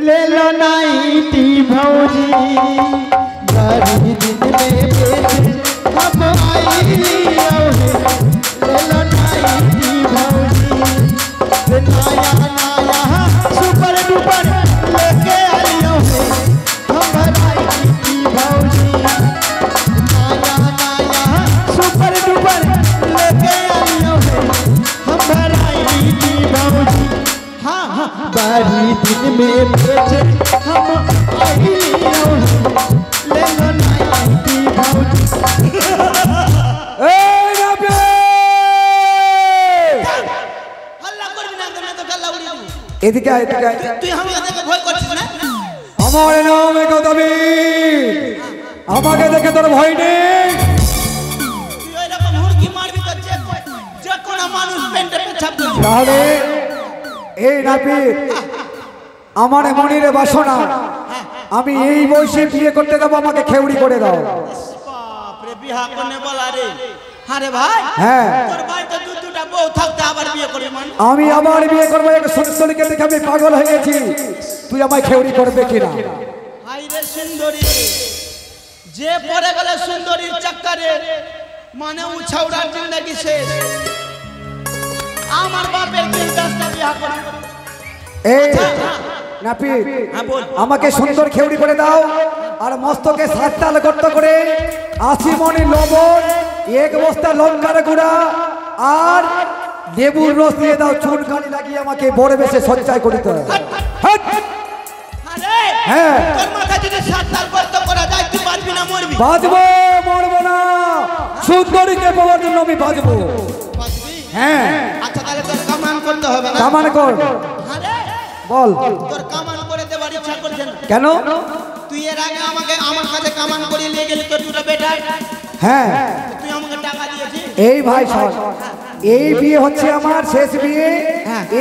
ले लो नाइटी भौजी गरीब दिन में बेच हम आई ले लो नाइटी भौजी नया नया सुपर डुपर लेके आई हम नाइटी भौजी नया नया सुपर डुपर लेके आई हम नाइटी भौजी हाँ हाँ बड़ी दिन में बेचे हम आई ले लो नाइटी भौजी এদিকে এদিকে তুই আমাকে ভয় করছিস না আমার নাম গৌতমী আমাকে দেখে তোর ভয় নেই তুই এরকম হুড়কি মারবি তো যে কোন মানুষ পেন্টে পেছাব করবে তাহলে এই নাপিত আমার মনিরে বাসনা আমি এই বয়সে বিয়ে করতে দেবো আমাকে খেউড়ি করে দাও বাপ রে বিয়া করনে বলা রে আরে ভাই হ্যাঁ তোর ভাই তো দুটা বউ থাকতে আবার বিয়ে করবে মানে আমি আবার বিয়ে করবো এক সুন্দরীকে দেখে আমি পাগল হয়ে গেছি তুই আমায় খেউড়ি করবে কিনা হাই রে সুন্দরী যে পড়ে গেলে সুন্দরীর চক্করে মানে উছাউড়ার জিন্দগি শেষ আমার বাপের দিন 10টা বিয়া করে এই নাপিত আমাকে সুন্দর খেউড়ি করে দাও আর মস্তকে 7 তাল গর্ত করে 80 মণ লবণ 1 বস্তা লঙ্কার গুঁড়া আর লেবুর রস দিয়ে দাও চুনকানি লাগিয়ে আমাকে বড় বেশে সঞ্চয় করিতে হবে আরে হ্যাঁ তোর মাথা যদি 7 তাল গর্ত করা যায় তুই পারবি না মরবি বাজবো মরবো না সুন্দরীকে পাওয়ার জন্য আমি বাজবো হ্যাঁ আচ্ছা তাহলে তোর কামান করতে হবে না কামান কর আরে বল তোর কামান করে দেবার ইচ্ছা করছে না কেন তুই এর আগে আমার কাছে কামান করে নিয়ে গেলি তোর দুটো বেটা হ্যাঁ তুই আমাকে টাকা দিয়েছিস এই ভাই সব এই বিয়ে হচ্ছে আমার শেষ বিয়ে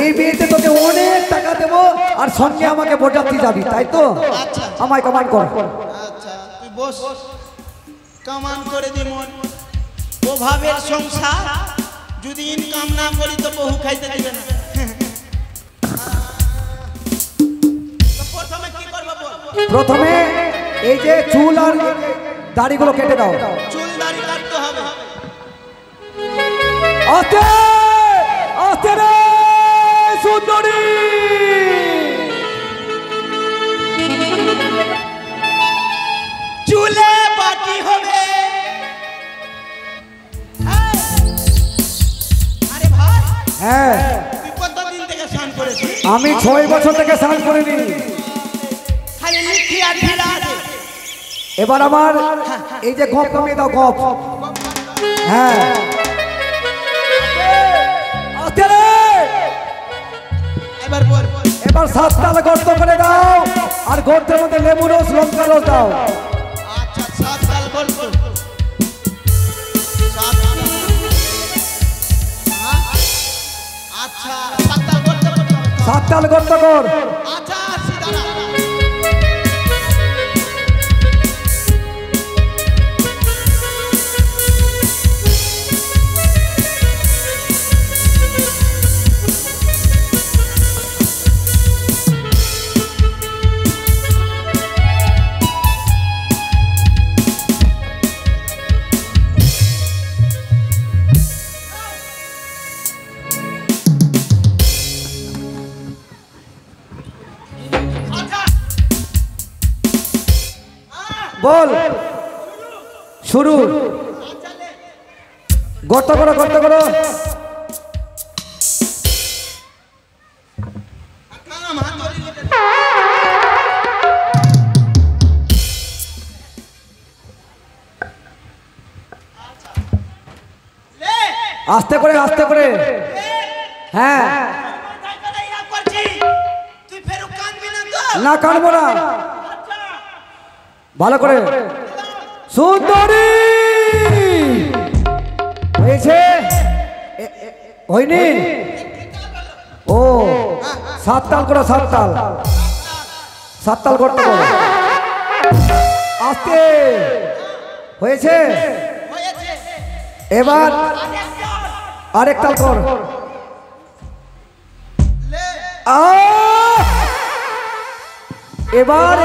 এই বিয়েতে তোকে অনেক টাকা দেবো আর সঙ্গে আমাকে বোঝাতে যাবি তাই তো আমায় কামান কর আচ্ছা তুই বস কামান করে দি মন ওভাবের সংসার যদি ইনকাম না করি তো বহু খাইতে দিবে না তো প্রথমে কি করব বল প্রথমে এই যে চুল আর দাড়িগুলো কেটে দাও চুল দাড়ি কাটতে হবে আস্তে আস্তে রে সুন্দরী চুলে বাটি হবে আরে ভাই হ্যাঁ তুই কতদিন থেকে স্নান করেছিস আমি 6 বছর থেকে স্নান করিনি খালি লিখি আর ঢিলা আছে এবার আমার এই যে গপ কমিয়ে দাও গপ হ্যাঁ আস্তে রে এবার বল এবার 7 তাল গর্ত করে দাও আর গর্তের মধ্যে লেবু রস লঙ্কা রস দাও আচ্ছা 7 সাল করব 7 আচ্ছা 7 সাল করতে 7 তাল গর্ত কর আচ্ছা সিধারা বল শুরু গর্ত করো গর্ত করো আস্তে করে হ্যাঁ না কানবো না ভালো করে সুন্দরী হয়েছে হয়নি ও 7 তাল করো 7 তাল করতে করো আস্তে হয়েছে এবার আরেক তাল কর এবার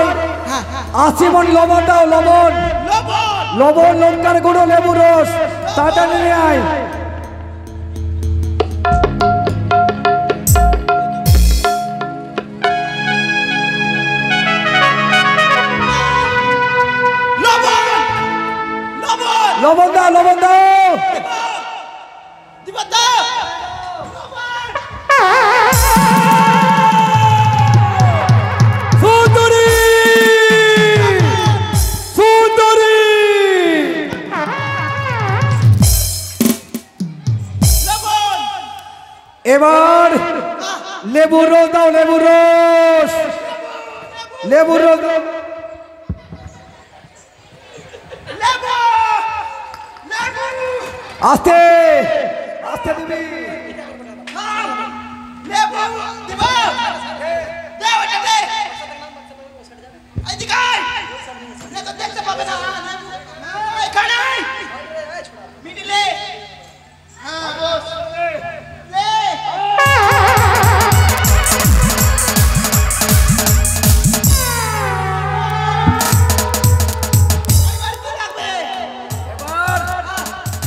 আশিমন লবণ দাও, লবণ লবণ লঙ্কার গুঁড়ো লেবু রস তাড়াতাড়ি নিয়ে আয়। লবণ দাও, লবণ দাও। সুন্দরী সুন্দরী এবার লেবুর রস দাও, লেবুর রস, লেবুর রস। আস্তে আস্তে দিবি।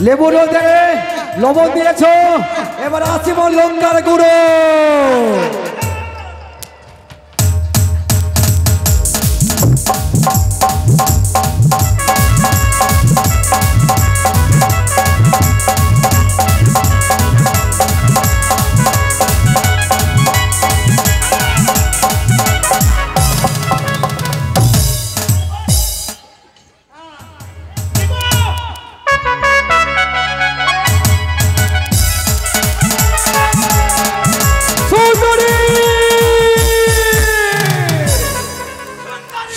লেবু রস দে, লবণ দিয়েছ, এবার আশিমন লঙ্কার গুঁড়ো।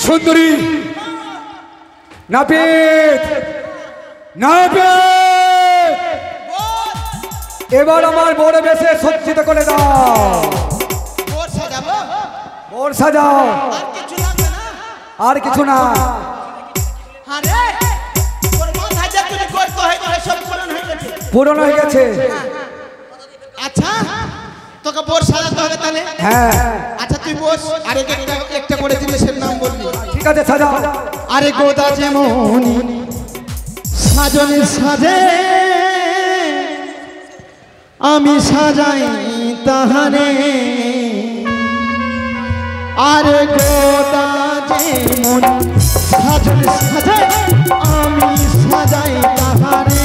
সুন্দরী নাপিত, নাপিত এবার আমার বড় বেশে সজ্জিত করে দাও। বোর সাজাও, আর কিছু না। পূরণ হয়ে গেছে। আচ্ছা তোকে বোর সাজাতে হবে তাহলে? হ্যাঁ। আচ্ছা তুই বস, আর একটা করে জিনিসের নাম বলবি। ঠিক আছে, সাজাও। আরে গোদা যেমন সাজনে সাজে আমি সাজাই তাহারে, আরে গোদা যেমন সাজনে সাজে আমি সাজাই তাহারে।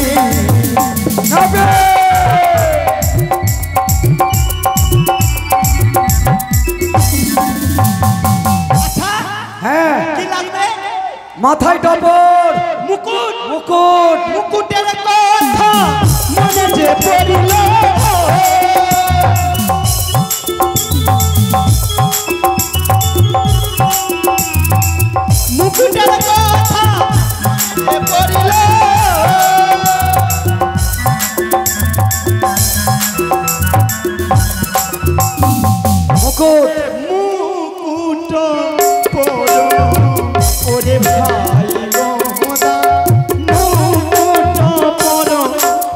হ্যাঁ, কি লাগবে? মাথায় টপর, মুকুট, মুকুট, মুকুটের কথা মনে যে পড়িল, মুকুটের কথা মনে পড়িল, মুকুট, মুকুট পড়ো ওরে ভাই গোদা, মুকুট পড়ো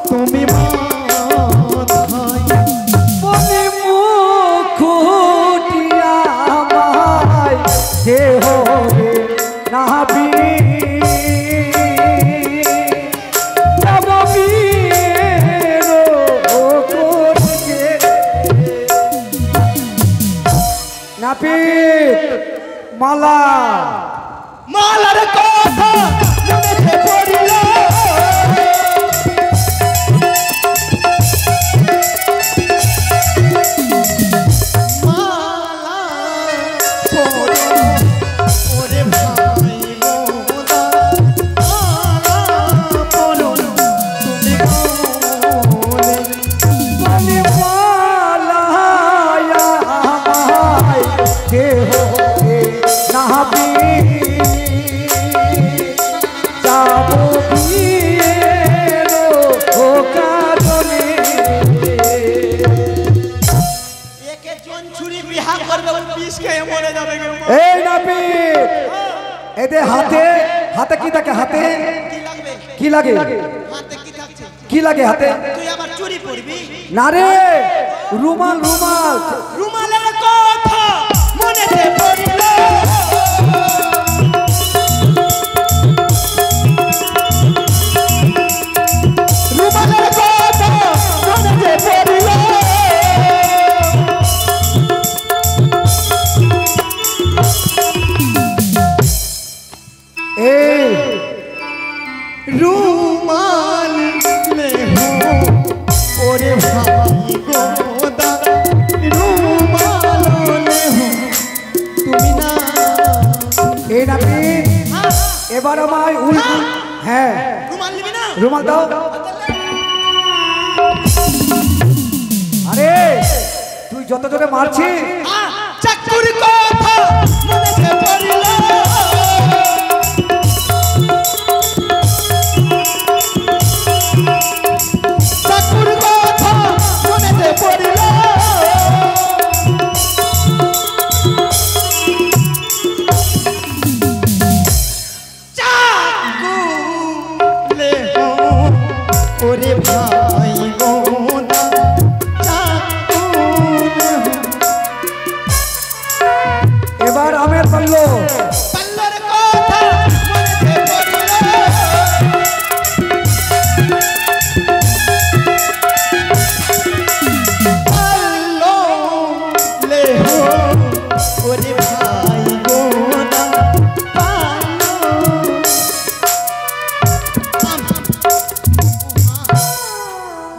তুমি মাথায়। বলি মুকুটিয়া আমায় দেহ রে নাবি, নাপিত মালা, মালার কথা মনে পড়িল, মালা পড়ো ওরে ভাই গোদা, মালা পড়ো তুমি গোলে। বলি মালায়া আমায় দেহ রে নাবি, যাবো বিয়ের ওকাজনে। একে জন ছুরি বিহা করবে, বিষ খেয়ে মরে যাবে। এই নাপিত, এদের হাতে হাতে কি থাকে? হাতে কি লাগবে? কি লাগে? হাতে কি থাকছে? কি লাগে হাতে? তুই আবার চুরি পড়বি? না রে, রুমাল, রুমাল। রুমালের কথা মনে পড়িল, এই নাপিত এবার আমায় হ্যাঁ রুমাল নিবি না? রুমাল দাও। আরে তুই যত জোরে মারছিস চাকুর কথা মনেতে পড়িল, চাকুর কথা মনেতে পড়িল, চাকুলে ওরে ভাই বোন এবার আমের পাল্ল পাল্লার কথা মনেতে পড়িল, পাল্লো লেহ ওরে ভাই গোনা পাল্লো।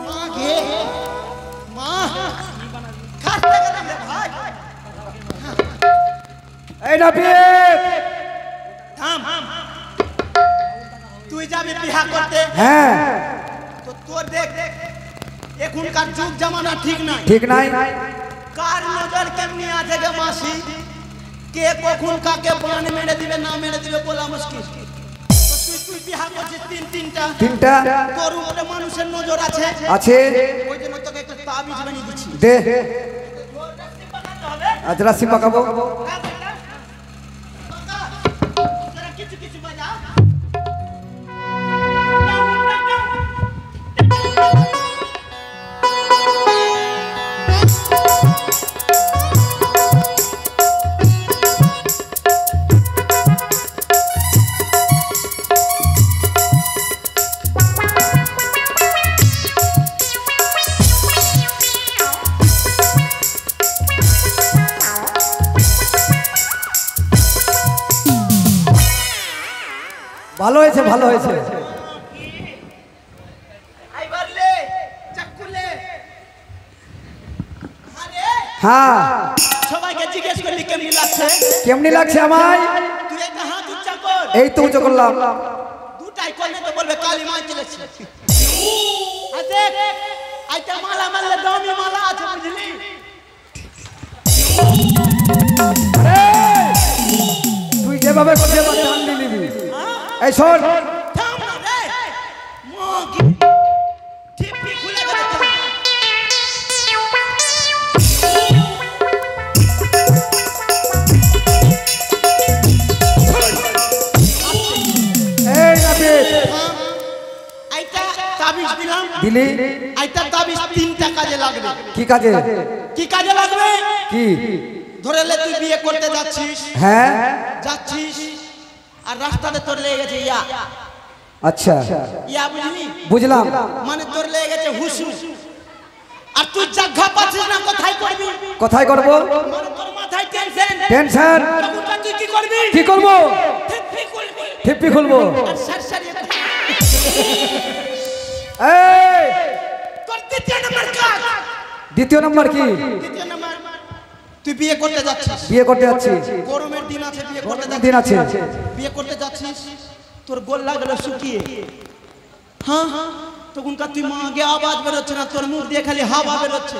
মা গে মা খাতে গেলাম রে ভাই। এই নাপিত থাম, তুই যাবি বিহা করতে, হ্যাঁ তো তোর দেখ এখনকার যুগ জামানা ঠিক নাই, ঠিক নাই কার নজর কেমনি আছে গে মাসি, কে কখন কাকে প্রাণ মেরে দিবে না মেরে দিবে বলা মুশকিল। তো তুই বিহা করছিস তিনটা, তোর উপরে মানুষের নজর আছে, ওই জন্য তোকে একটা তাবিজ বানিয়ে দিচ্ছি। দে আজ রাশি পাকাবো। কিছু কিছু বাজা ভালো হয়েছে ভালো হয়েছে। হ্যাঁ সবাইকে জিজ্ঞেস করলি কেমনি লাগছে, কেমনি লাগছে আমায়? তুই একটা হাত উচ্চা কর, এই তো উঁচু করলাম। দুটাই করলে তো বলবে কালী মা চলেছে। আর দেখ আইটা মালা মারলে দামি মালা আছে বুঝলি। তুই যেভাবে করছে নিবি। এই শোন থাম না রে মো কি টিপি খুলে গেছে তো। এই নাপিত আইটা তাবিজ দিলাম, দিলি আইটা তাবিজ 3টা কাজে লাগবে। কি কাজে? কি কাজে লাগবে? কি ধরে লে তুই বিয়ে করতে যাচ্ছিস, হ্যাঁ যাচ্ছিস আর রাস্তাতে তোর লেগে গেছে ইয়া, আচ্ছা ইয়া বুঝলি, বুঝলাম। মানে তোর লেগে গেছে হুসু, আর তুই জায়গা পাচ্ছিস না কোথায় করবি, কোথায় করব? মানে তোর মাথায় টেনশন, টেনশন তখন তুই কি করবি? কি করব? ঠিকই করবি, ঠিপি খুলবো। আর সারসারিয়ে এই তোর দ্বিতীয় নম্বর কাজ। দ্বিতীয় নাম্বার কি? দ্বিতীয় নম্বর তুই বিয়ে করতে যাচ্ছিস, বিয়ে করতে যাচ্ছি। গরমের দিন আছে, বিয়ে করতে দিন আছে। বিয়ে করতে যাচ্ছিস, তোর গোল্লা গেল শুকিয়ে, হ্যাঁ তখনকার তুই মা আগে আওয়াজ বেরোচ্ছে না, তোর মুখ দিয়ে খালি হাওয়া বেরোচ্ছে,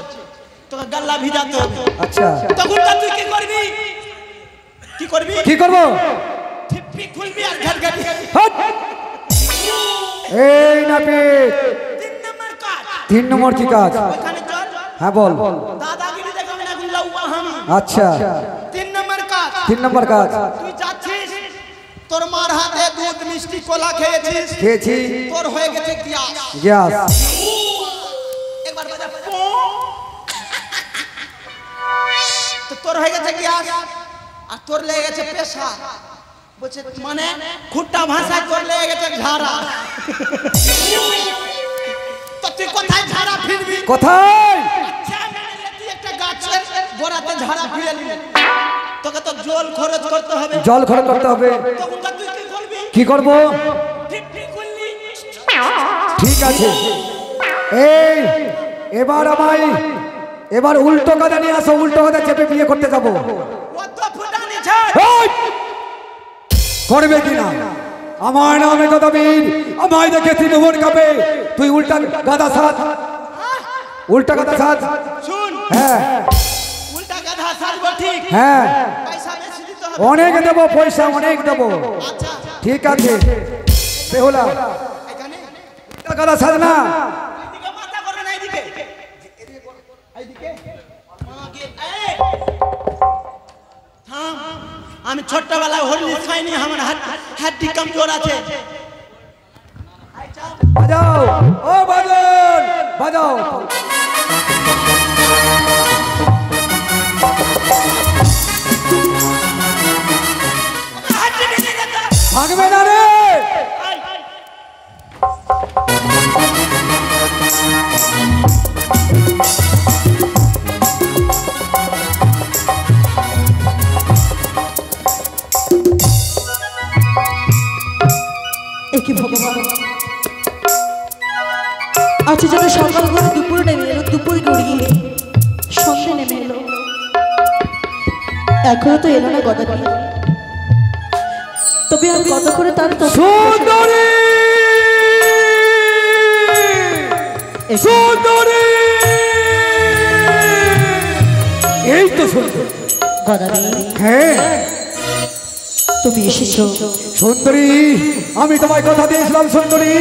তোকে গাল্লা ভিজাতে হবে। আচ্ছা তখনকার তুই কি করবি? কি করবি? কি করব? ঠিপি খুলবি আর ঘাটঘাটি। হট! এই নাপিত 3 নম্বর কাজ। 3 নম্বর কি কাজ? ওখানে চল, হ্যাঁ বল। দাদাগিরি দেখাবি না, গুল্লা উয়া হামি। আচ্ছা 3 নম্বর কাজ। 3 নম্বর কাজ তুই যাচ্ছিস, তোর মার হাতে দুধ মিষ্টি কলা খেয়েছিস, খেয়েছি। তোর হয়ে গেছে গ্যাস। গ্যাস একবার বাজা পো। তো তোর হয়ে গেছে গ্যাস আর তোর লেগে গেছে পেশা, বলছে মানে খুঁটা ভাষায় তোর লেগে গেছে ঝাড়া। তো তুই কোথায় ঝাড়া ফিরবি? কোথায়? আচ্ছা মানে তুই একটা গাছের গোড়াতে ঝাড়া ফিরে নিবি, তোকে তো জল খরচ করতে হবে, জল খরচ করতে হবে। তখন তুই কি করবি? কি করব? ঠিকই করলি। ঠিক আছে। এই এবার আমায় এবার উল্টো কথা নিয়ে আসো, উল্টো কথা চেপে বিয়ে করতে যাবো। কত ফুটানি ছাড়। এই! করবে কিনা? আমার নামে গদাবীর, আমায় দেখে ত্রিভুবন কাঁপে। তুই উল্টা গাদা সাজ, উল্টা গাদা সাজ। শুন, হ্যাঁ উল্টা গাধা সাজবো ঠিক। হ্যাঁ, পয়সা বেশি দিতে হবে। অনেক দেবো, পয়সা অনেক দেবো। আচ্ছা, ঠিক আছে বেহুলা, এখানে উল্টা গাদা সাজ না। এদিকে মাথা করবে না, এদিকে এইদিকে মাকে এই থাম। আমি ছোট্টবেলায় হরলিক্স খাইনি, আমার হাড্ডি কমজোর আছে। বাজাও, ও বাজন বাজাও। হাড্ডি ভেঙে গেছে। ভাগবে না রে। একে ভগবান, আচ্ছা যেন সকাল করে দুপুর নেমে এলো, দুপুর গড়িয়ে সন্ধ্যে নেমে এলো, এখনো তো এলো না গদাবীর। তবে আমি কত করে তার সুন্দরী সুন্দরী, এই তো সুন্দর গদাবীর, হ্যাঁ তুমি এসেছো। সুন্দরী, আমি তোমায় কথা দিয়েছিলাম সুন্দরী,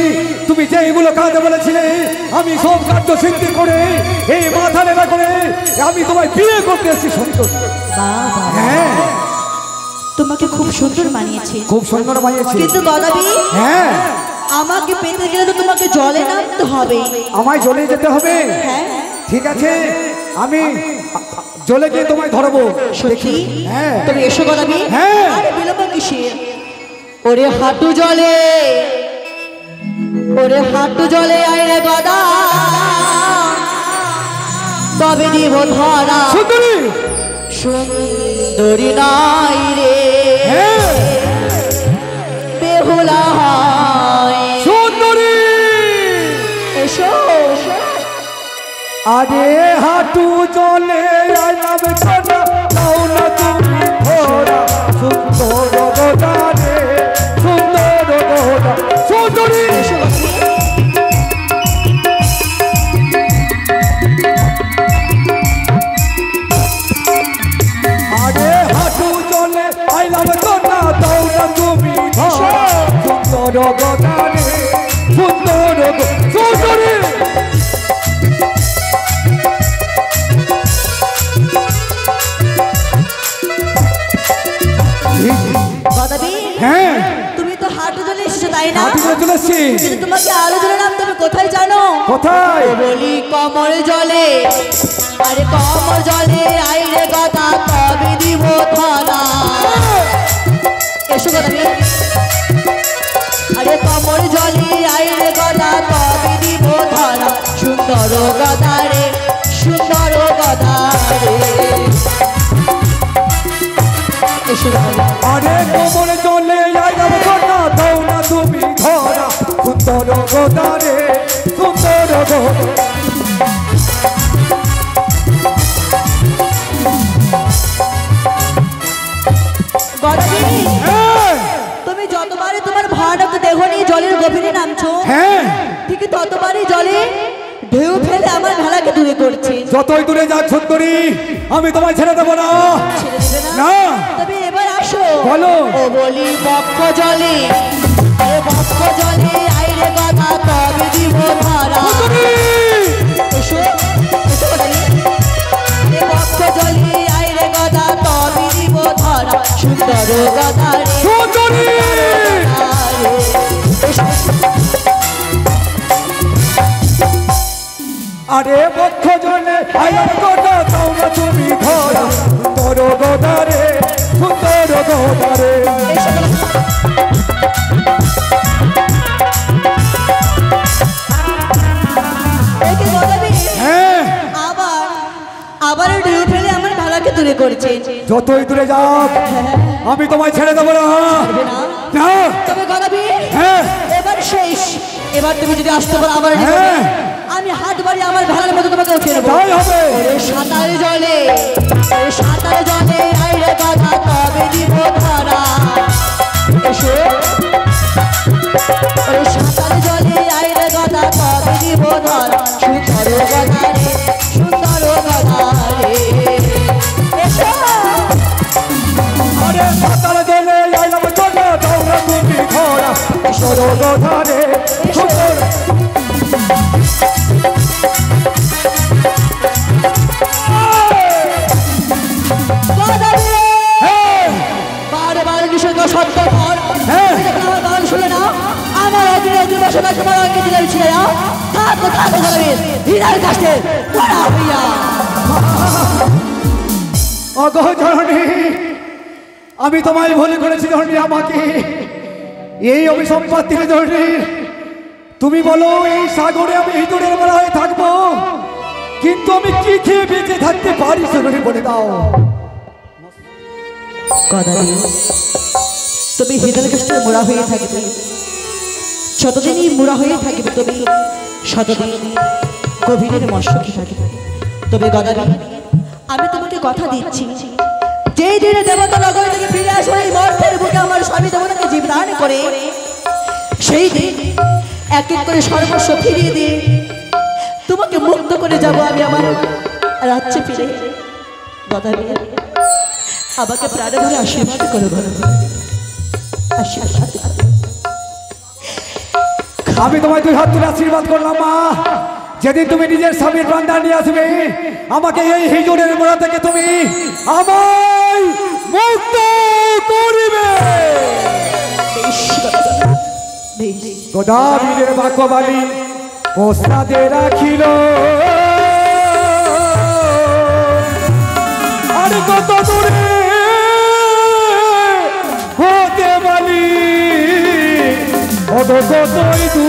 তুমি যে এগুলো কাজে বলেছিলে আমি সব কার্য সিদ্ধি করে এই মাথা নেড়া করে আমি তোমায় বিয়ে করতে এসেছি সুন্দরী। বাবা, হ্যাঁ তোমাকে খুব সুন্দর মানিয়েছে। খুব সুন্দর মানিয়েছে। কিন্তু গদাবীর, হ্যাঁ আমাকে পেতে গেলে তো তোমাকে জলে নামতে হবে। আমায় জলে যেতে হবে। হ্যাঁ ঠিক আছে, আমি জলে গিয়ে তোমায় ধরবো। সত্যি? হ্যাঁ তুমি এসো গদাবীর। হ্যাঁ। আরে বিলম্ব কিসের? ওরে হাঁটু জলে, ওরে হাঁটু জলে আইরে গদা, তবে দিব ধরা। সুন্দরী, সুন্দরী নাই রে হ্যাঁ বেহুলা হয়। সুন্দরী, এসো আরে হাঁটু জলে আইলাম সোনা, দাও না তুমি ধরা, সুন্দর গোদা রে সুন্দর গোদা। সুন্দরী, এসো আরে হাঁটু জলে আইলাম সোনা, দাও না তুমি ধরা, সুন্দর গোদা রে সুন্দর গোদা। সুন্দরী, গদাবীর, হ্যাঁ তুমি তো হাঁটু জলে এসেছো তাই না? হাঁটু জলে চলেছি। কিন্তু তোমাকে আলো জলে নামতে হবে কোথায় জানো? কোথায়? বলি কমল জলে, আরে কমল জলে আইরে গদা, তবে দিব ধরা। এসো গদাবীর, আরে কমল জলে আইরে গদা, তবে দিব ধরা, সুন্দর গদা রে সুন্দর গদা রে। এসো গদাবীর। আরে কোমর জলে আইলাম সোনা, দাও না তুমি ধরা, সুন্দর গোদা রে সুন্দর গোদা। গদাবীর, হ্যাঁ তুমি যতবারই তোমার ভাড়াটা দেহ নিয়ে জলের গভীরে নামছো, হ্যাঁ, ঠিক ততবারই জলে ঢেউ ফেলে আমার ভেলাকে দূরে করছে। যতই দূরে যাক সুন্দরী, আমি তোমায় ছেড়ে দেবো না। ছেড়ে দেবে না? না। তবে এবার আসো। বলো। ও বলি বক্ষ জলে, এ বক্ষ জলে আইরে গদা, তবে দিব ধরা। সুন্দরী, এসো এসো গদাবীর। এ বক্ষ জলে আইরে গদা, তবে দিব ধরা, সুন্দর গদা রে সুন্দরী, গদা রে। এসো। আরে বক্ষ জলে আইলাম গোদা, দাও না তুমি ধরা, সুন্দর গোদা রে সুন্দর গোদা রে। এসো গদাবীর। একে গদাবীর, হ্যাঁ, আবার ঢেউ ফেলে আমার ভেলাকে দূরে করছে। যতই দূরে যাক আমি তোমায় ছেড়ে দেবো না। না। তবে গদাবীর, হ্যাঁ এবার শেষ। এবার তুমি যদি আসতে পারো আমার জীবনে, হ্যাঁ। আমি হাত বাড়ি আমার ভেলার মতো তোমাকে উঠিয়ে নেবো। তাই হবে। ওরে সাঁতার জলে, ওরে সাঁতার জলে আইরে গদা, তবে দিব ধরা। এসো সুন্দর ধারে সুন্দর বারবার কিশোর সত্য পর আমার গান শুনে না আমার অধীনে অধিবাসন তোমার অঙ্গে দিলাম ছিল না থাকো থাকো ধরবেন হীরার কাছে পড়া হইয়া অগো জননী আমি তোমায় ভুল করেছি জননী আমাকে এই অভিসম্পাদ দিলে জননী তুমি বলো এই সাগরে আমি ইঁদুরের মরা হয়ে থাকবো কিন্তু আমি কি খেয়ে বেঁচে থাকতে পারি জননী বলে দাও গদাবি তুমি হৃদয় কষ্টের মোড়া হয়ে থাকবে যতদিনই মোড়া হয়ে থাকবে তুমি শতদিন গভীরের মশকি থাকবে তবে গদাবি আমি তোমাকে কথা দিচ্ছি যেই দিনে দেবতা নগর থেকে ফিরে আসবে এই মর্তের বুকে আমার স্বামী দেবতাকে জীবদান করে সেই দিন এক এক করে সর্বস্ব ফিরিয়ে দিয়ে তোমাকে মুক্ত করে যাব আমি আমার রাজ্যে ফিরে গদাবি আমাকে প্রাণে ধরে আশীর্বাদ করো আশীর্বাদ আমি তোমায় দুই হাত তুলে আশীর্বাদ করলাম মা যেদিন তুমি নিজের স্বামীর প্রাণ নিয়ে আসবে আমাকে এই হিজুরের মোড়া থেকে তুমি আমায় মুক্ত করিবে গোদাবীরের বাক্যবাণী প্রসাদে রাখিল আর কত দূরে হতে বালি কতই